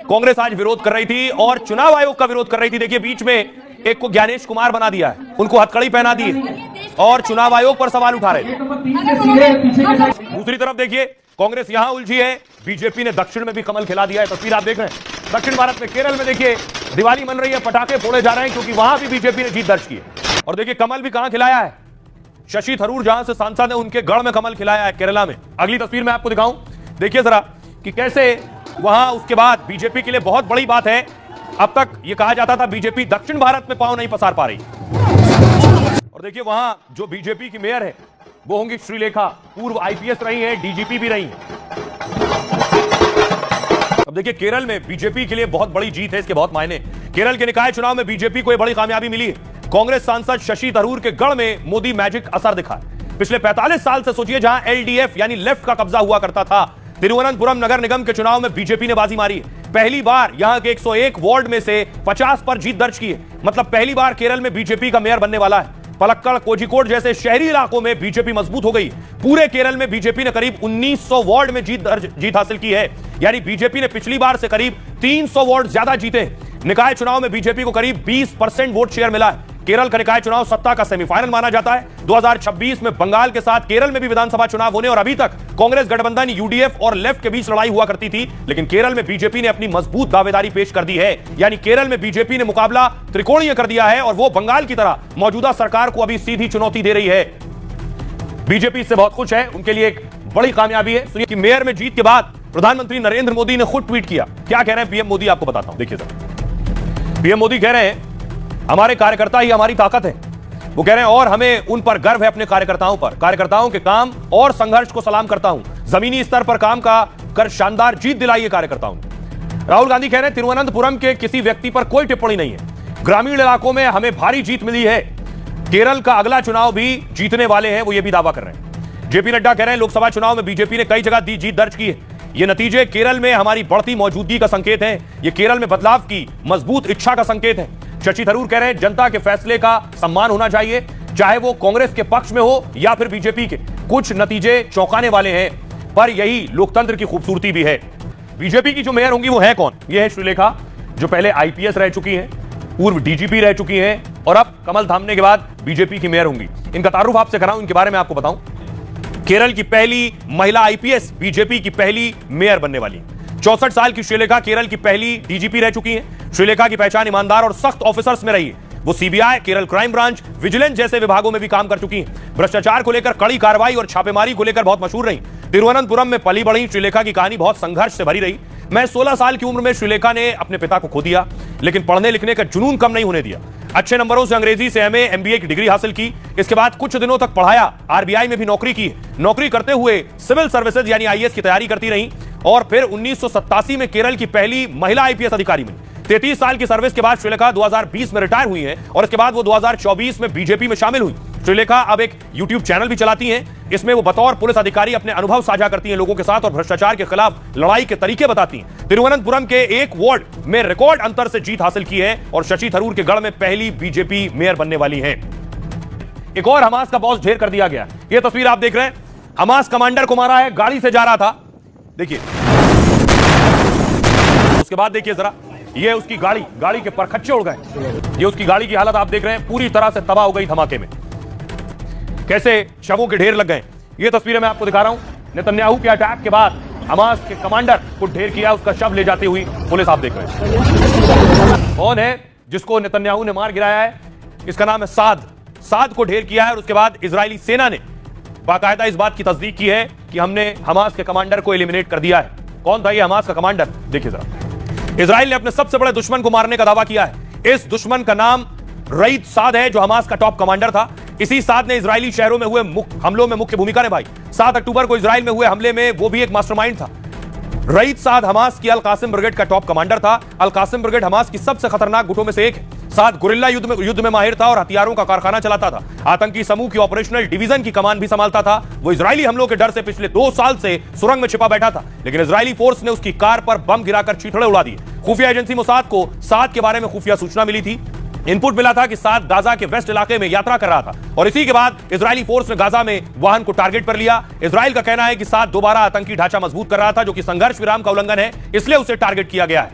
कांग्रेस आज विरोध कर रही थी और चुनाव आयोग का विरोध कर रही थी। देखिए बीच में एक को ज्ञानेश कुमार बना दिया है, उनको हथकड़ी पहना दी और चुनाव आयोग पर सवाल उठा रहे थे। दूसरी तरफ देखिए कांग्रेस यहां उलझी है, बीजेपी ने दक्षिण में भी कमल खिला दिया है। तस्वीर आप देख रहे हैं दक्षिण भारत में, केरल में देखिए दिवाली मन रही है, पटाखे फोड़े जा रहे हैं क्योंकि वहां भी बीजेपी ने जीत दर्ज की है। और देखिए कमल भी कहां खिलाया है, शशि थरूर जहां से सांसद है उनके गढ़ में कमल खिलाया है, केरला में। अगली तस्वीर में आपको दिखाऊं, देखिए जरा कि कैसे वहां उसके बाद बीजेपी के लिए बहुत बड़ी बात है। अब तक यह कहा जाता था बीजेपी दक्षिण भारत में पांव नहीं पसार पा रही। और देखिए वहां जो बीजेपी की मेयर है वो होंगी श्रीलेखा, पूर्व आईपीएस रही है, डीजीपी भी रही है। अब देखिए केरल में बीजेपी के लिए बहुत बड़ी जीत है, इसके बहुत मायने। केरल के निकाय चुनाव में बीजेपी को बड़ी कामयाबी मिली है। कांग्रेस सांसद शशि थरूर के गढ़ में मोदी मैजिक असर दिखा। पिछले 45 साल से सोचिए जहां एलडीएफ यानी लेफ्ट का कब्जा हुआ करता था, तिरुवनंतपुरम नगर निगम के चुनाव में बीजेपी ने बाजी मारी। पहली बार यहां के 101 वार्ड में से 50 पर जीत दर्ज की है। मतलब पहली बार केरल में बीजेपी का मेयर बनने वाला है। पलक्कड़, कोझिकोड जैसे शहरी इलाकों में बीजेपी मजबूत हो गई। पूरे केरल में बीजेपी ने करीब 1900 वार्ड में जीत हासिल की है, यानी बीजेपी ने पिछली बार से करीब 300 वार्ड ज्यादा जीते। निकाय चुनाव में बीजेपी को करीब 20% वोट शेयर मिला है। केरल का निकाय चुनाव सत्ता का सेमीफाइनल माना जाता है। 2026 में बंगाल के साथ केरल में भी विधानसभा चुनाव होने और अभी तक कांग्रेस गठबंधन यूडीएफ और लेफ्ट के बीच लड़ाई हुआ करती थी, लेकिन केरल में बीजेपी ने अपनी मजबूत दावेदारी पेश कर दी है। यानी केरल में बीजेपी ने मुकाबला त्रिकोणीय कर दिया है और वो बंगाल की तरह मौजूदा सरकार को अभी सीधी चुनौती दे रही है। बीजेपी इससे बहुत खुश है, उनके लिए एक बड़ी कामयाबी है। सुनिए कि मेयर में जीत के बाद प्रधानमंत्री नरेंद्र मोदी ने खुद ट्वीट किया। क्या कह रहे हैं पीएम मोदी, आपको बताता हूं, देखिए सर। पीएम मोदी कह रहे हैं हमारे कार्यकर्ता ही हमारी ताकत है। वो कह रहे हैं और हमें उन पर गर्व है, अपने कार्यकर्ताओं पर, कार्यकर्ताओं के काम और संघर्ष को सलाम करता हूं। जमीनी स्तर पर काम का कर शानदार जीत दिलाई है कार्यकर्ताओं ने। राहुल गांधी कह रहे हैं तिरुवनंतपुरम के किसी व्यक्ति पर कोई टिप्पणी नहीं है, ग्रामीण इलाकों में हमें भारी जीत मिली है। केरल का अगला चुनाव भी जीतने वाले हैं, वो ये भी दावा कर रहे हैं। जेपी नड्डा कह रहे हैं लोकसभा चुनाव में बीजेपी ने कई जगह जीत दर्ज की है। ये नतीजे केरल में हमारी बढ़ती मौजूदगी का संकेत है। ये केरल में बदलाव की मजबूत इच्छा का संकेत है। शशि थरूर कह रहे हैं जनता के फैसले का सम्मान होना चाहिए, चाहे वो कांग्रेस के पक्ष में हो या फिर बीजेपी के। कुछ नतीजे चौंकाने वाले हैं, पर यही लोकतंत्र की खूबसूरती भी है। बीजेपी की जो मेयर होंगी वो है कौन? ये है श्रीलेखा, जो पहले आईपीएस रह चुकी हैं, पूर्व डीजीपी रह चुकी हैं और अब कमल थामने के बाद बीजेपी की मेयर होंगी। इनका तारुफ आपसे कराऊं, इनके बारे में आपको बताऊं। केरल की पहली महिला आईपीएस बीजेपी की पहली मेयर बनने वाली। 64 साल की श्रीलेखा केरल की पहली डीजीपी रह चुकी हैं। श्रीलेखा की पहचान ईमानदार और सख्त ऑफिसर्स में रही है। वो CBI, Kerala crime branch, vigilance जैसे विभागों में भी काम कर चुकी हैं। भ्रष्टाचार को लेकर कड़ी कार्रवाई और छापेमारी को लेकर बहुत मशहूर रही। तिरुवनंतपुरम में पली बढ़ी श्रीलेखा की कहानी बहुत संघर्ष से भरी रही। मैं 16 साल की उम्र में श्रीलेखा ने अपने पिता को खो दिया, लेकिन पढ़ने लिखने का जुनून कम नहीं होने दिया। अच्छे नंबरों से अंग्रेजी से एमए, एमबीए की डिग्री हासिल की। इसके बाद कुछ दिनों तक पढ़ाया, आरबीआई में भी नौकरी की। नौकरी करते हुए सिविल सर्विसेज यानी आईएएस की तैयारी करती रही और फिर 1987 में केरल की पहली महिला आईपीएस अधिकारी बनी। 33 साल की सर्विस के बाद श्रीलेखा 2020 में रिटायर हुई हैं और इसके बाद वो 2024 में बीजेपी में शामिल हुई। श्रीलेखा अब एक यूट्यूब चैनल भी चलाती हैं। इसमें वो बतौर पुलिस अधिकारी अपने अनुभव साझा करती हैं लोगों के साथ और भ्रष्टाचार के खिलाफ लड़ाई के तरीके बताती हैं। तिरुवनंतपुरम के एक वार्ड में रिकॉर्ड अंतर से जीत हासिल की है और शशि थरूर के गढ़ में पहली बीजेपी मेयर बनने वाली है। एक और हमास का बॉस ढेर कर दिया गया। यह तस्वीर आप देख रहे हैं, हमास कमांडर को मारा है, गाड़ी से जा रहा था। देखिए उसके बाद देखिए जरा, ये उसकी गाड़ी के परखच्चे उड़ गए। ये उसकी गाड़ी की हालत आप देख रहे हैं, पूरी तरह से तबाह हो गई धमाके में। कैसे शवों के ढेर लग गए। ये तस्वीरें मैं आपको दिखा रहा हूं। नेतन्याहू के अटैक के बाद हमास के कमांडर को ढेर किया, उसका शव ले जाती हुई पुलिस आप देख रहे हैं। कौन है जिसको नेतन्याहू ने मार गिराया है? इसका नाम है साद को ढेर किया है और उसके बाद इजरायली सेना ने बाकायदा इस बात की तस्दीक की है कि हमने हमास के कमांडर को एलिमिनेट कर दिया है। कौन था ये हमास का कमांडर? देखिए जरा, इजराइल ने अपने सबसे बड़े दुश्मन को मारने का दावा किया है। इस दुश्मन का नाम रईद साद है, जो हमास का टॉप कमांडर था। इसी साद ने इजरायली शहरों में हुए हमलों में मुख्य भूमिका निभाई। 7 अक्टूबर को इजराइल में हुए हमले में वो भी एक मास्टरमाइंड था। रईद साद हमास की अल कासिम ब्रिगेड का टॉप कमांडर था। अल कासिम ब्रिगेड हमास की सबसे खतरनाक गुटों में से एक है। साद गुरिल्ला युद्ध में माहिर था और हथियारों का कारखाना चलाता था। आतंकी समूह की ऑपरेशनल डिवीजन की कमान भी संभालता था। वो इजरायली हमलों के डर से पिछले 2 साल से सुरंग में छिपा बैठा था, लेकिन इजरायली फोर्स ने उसकी कार पर बम गिराकर चीथड़े उड़ा दिए। खुफिया एजेंसी मोसाद को साद के बारे में खुफिया सूचना मिली थी। इनपुट मिला था कि साद गाजा के वेस्ट इलाके में यात्रा कर रहा था और इसी के बाद इजरायली फोर्स ने गाजा में वाहन को टारगेट पर लिया। इजराइल का कहना है कि साद दोबारा आतंकी ढांचा मजबूत कर रहा था, जो कि संघर्ष विराम का उल्लंघन है, इसलिए उसे टारगेट किया गया है।